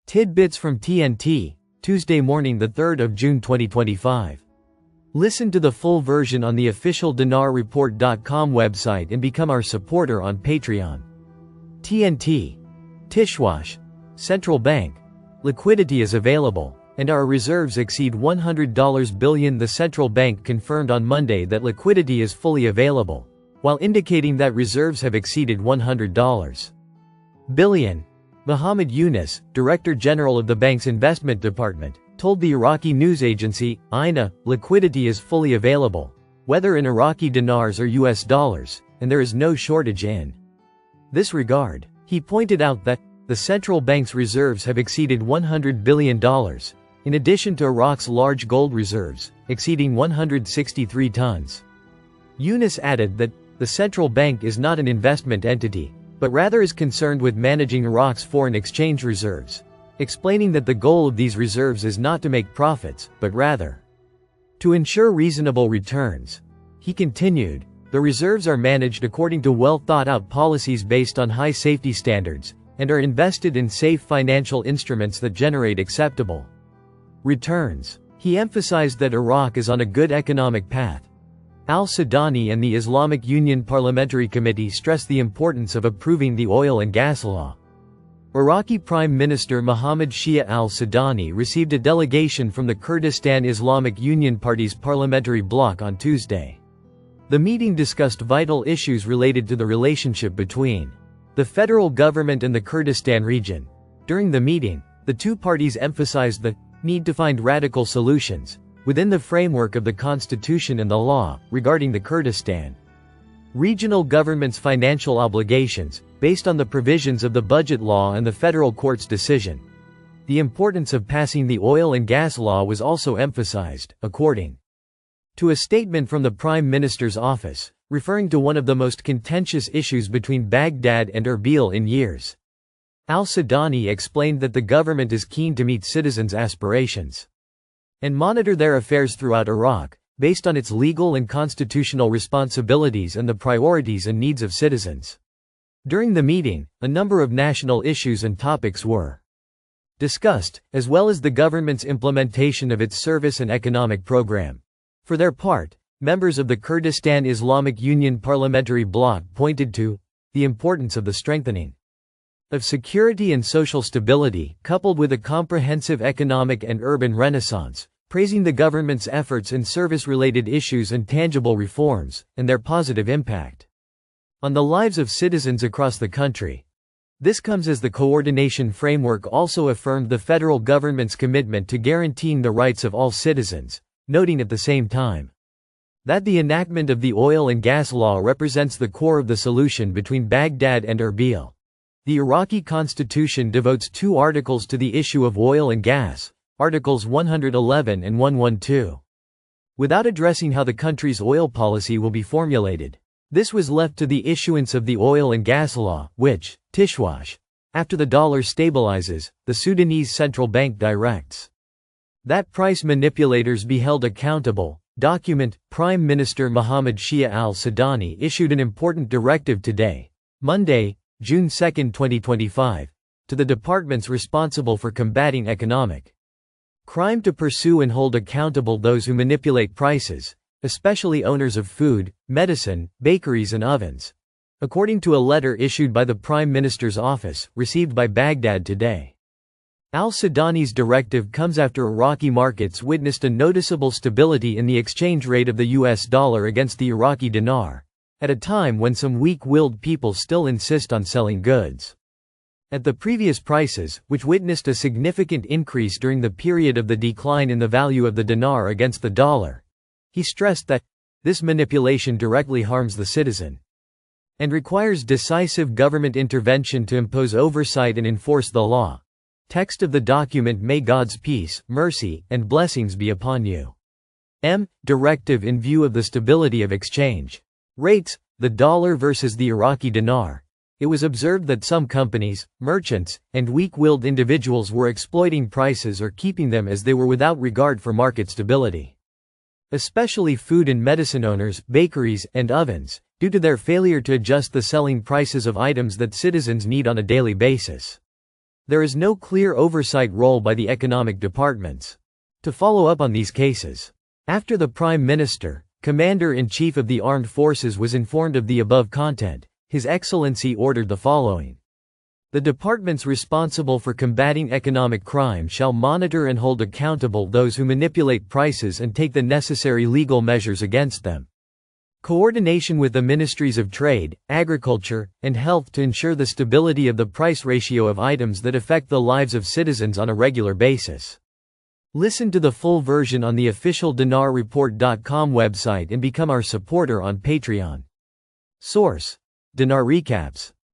Tidbits from TNT, Tuesday morning, the 3rd of June 2025. Listen to the full version on the official dinarreport.com website and become our supporter on Patreon. TNT. Tishwash. Central Bank. Liquidity is available, and our reserves exceed $100 billion. The central bank confirmed on Monday that liquidity is fully available, while indicating that reserves have exceeded $100 billion. Mohammed Yunus, Director General of the bank's investment department, told the Iraqi news agency, INA, liquidity is fully available, whether in Iraqi dinars or US dollars, and there is no shortage in this regard. He pointed out that the central bank's reserves have exceeded $100 billion, in addition to Iraq's large gold reserves, exceeding 163 tons. Yunus added that the central bank is not an investment entity, but rather is concerned with managing Iraq's foreign exchange reserves, explaining that the goal of these reserves is not to make profits, but rather to ensure reasonable returns. He continued, the reserves are managed according to well-thought-out policies based on high safety standards, and are invested in safe financial instruments that generate acceptable returns. He emphasized that Iraq is on a good economic path. Al-Sudani and the Islamic Union Parliamentary Committee stressed the importance of approving the oil and gas law. Iraqi Prime Minister Mohammed Shia al-Sudani received a delegation from the Kurdistan Islamic Union Party's parliamentary bloc on Tuesday. The meeting discussed vital issues related to the relationship between the federal government and the Kurdistan region. During the meeting, the two parties emphasized the need to find radical solutions within the framework of the constitution and the law regarding the Kurdistan regional government's financial obligations, based on the provisions of the budget law and the federal court's decision. The importance of passing the oil and gas law was also emphasized, according to a statement from the Prime Minister's office, referring to one of the most contentious issues between Baghdad and Erbil in years. Al-Sudani explained that the government is keen to meet citizens' aspirations and monitor their affairs throughout Iraq, based on its legal and constitutional responsibilities and the priorities and needs of citizens. During the meeting, a number of national issues and topics were discussed, as well as the government's implementation of its service and economic program. For their part, members of the Kurdistan Islamic Union Parliamentary Bloc pointed to the importance of the strengthening of security and social stability, coupled with a comprehensive economic and urban renaissance, praising the government's efforts in service-related issues and tangible reforms, and their positive impact on the lives of citizens across the country. This comes as the coordination framework also affirmed the federal government's commitment to guaranteeing the rights of all citizens, noting at the same time that the enactment of the oil and gas law represents the core of the solution between Baghdad and Erbil. The Iraqi constitution devotes 2 articles to the issue of oil and gas, Articles 111 and 112. Without addressing how the country's oil policy will be formulated, this was left to the issuance of the oil and gas law, which, Tishwash, after the dollar stabilizes, the Sudanese central bank directs that price manipulators be held accountable. Document. Prime Minister Mohammed Shia al-Sudani issued an important directive today, Monday, June 2, 2025, to the departments responsible for combating economic crime to pursue and hold accountable those who manipulate prices, especially owners of food, medicine, bakeries and ovens, according to a letter issued by the Prime Minister's office, received by Baghdad today. Al-Sudani's directive comes after Iraqi markets witnessed a noticeable stability in the exchange rate of the US dollar against the Iraqi dinar, at a time when some weak-willed people still insist on selling goods at the previous prices, which witnessed a significant increase during the period of the decline in the value of the dinar against the dollar. He stressed that this manipulation directly harms the citizen and requires decisive government intervention to impose oversight and enforce the law. Text of the document. May God's peace, mercy, and blessings be upon you. Directive in view of the stability of exchange rates, the dollar versus the Iraqi dinar. It was observed that some companies, merchants, and weak-willed individuals were exploiting prices or keeping them as they were without regard for market stability. Especially food and medicine owners, bakeries, and ovens, due to their failure to adjust the selling prices of items that citizens need on a daily basis. There is no clear oversight role by the economic departments to follow up on these cases. After the Prime Minister, Commander-in-Chief of the Armed Forces was informed of the above content, His Excellency ordered the following. The departments responsible for combating economic crime shall monitor and hold accountable those who manipulate prices and take the necessary legal measures against them. Coordination with the Ministries of Trade, Agriculture, and Health to ensure the stability of the price ratio of items that affect the lives of citizens on a regular basis. Listen to the full version on the official dinarreport.com website and become our supporter on Patreon. Source: Dinar Recaps.